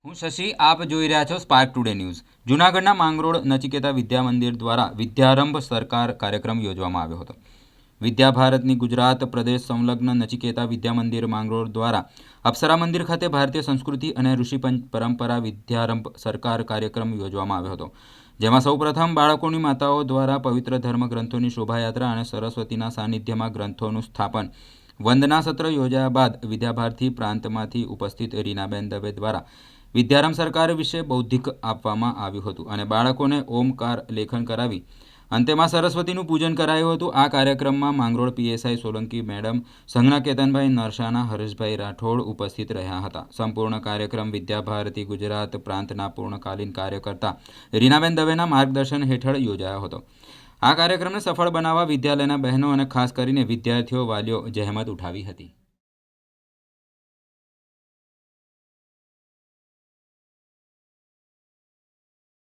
હું શશી, આપ જોઈ રહ્યા છો સ્પાર્ક ટુડે ન્યૂઝ। જૂનાગઢના માંગરોળ નચિકેતા વિદ્યા મંદિર દ્વારા વિદ્યારંભ સરકાર કાર્યક્રમ યોજવામાં આવ્યો હતો। વિદ્યા ભારતની ગુજરાત પ્રદેશ સંલગ્ન નચિકેતા વિદ્યા મંદિર માંગરોળ દ્વારા અપ્સરા મંદિર ખાતે ભારતીય સંસ્કૃતિ અને ઋષિ પરંપરા વિદ્યારંભ સરકાર કાર્યક્રમ યોજવામાં આવ્યો હતો, જેમાં સૌપ્રથમ બાળકોની માતાઓ દ્વારા પવિત્ર ધર્મ ગ્રંથોની શોભાયાત્રા અને સરસ્વતીના સાનિધ્યમાં ગ્રંથોનું સ્થાપન વંદના સત્ર યોજ્યા બાદ વિદ્યાભારતી પ્રાંતમાંથી ઉપસ્થિત રીનાબેન દવે દ્વારા વિદ્યારંભ સરકાર વિશે બૌદ્ધિક આપવામાં આવ્યું હતું અને બાળકોને ઓમકાર લેખન કરાવી અંતેમાં સરસ્વતીનું પૂજન કરાયું હતું। આ કાર્યક્રમમાં માંગરોળ પીએસઆઈ સોલંકી મેડમ, સંઘના કેતનભાઈ નરસાના, હરેશભાઈ રાઠોડ ઉપસ્થિત રહ્યા હતા। સંપૂર્ણ કાર્યક્રમ વિદ્યાભારતી ગુજરાત પ્રાંતના પૂર્ણકાલીન કાર્યકર્તા રીનાબેન દવેના માર્ગદર્શન હેઠળ યોજાયો હતો। આ કાર્યક્રમને સફળ બનાવવા વિદ્યાલયના બહેનો અને ખાસ કરીને વિદ્યાર્થીઓ વાલીઓ જહેમત ઉઠાવી હતી।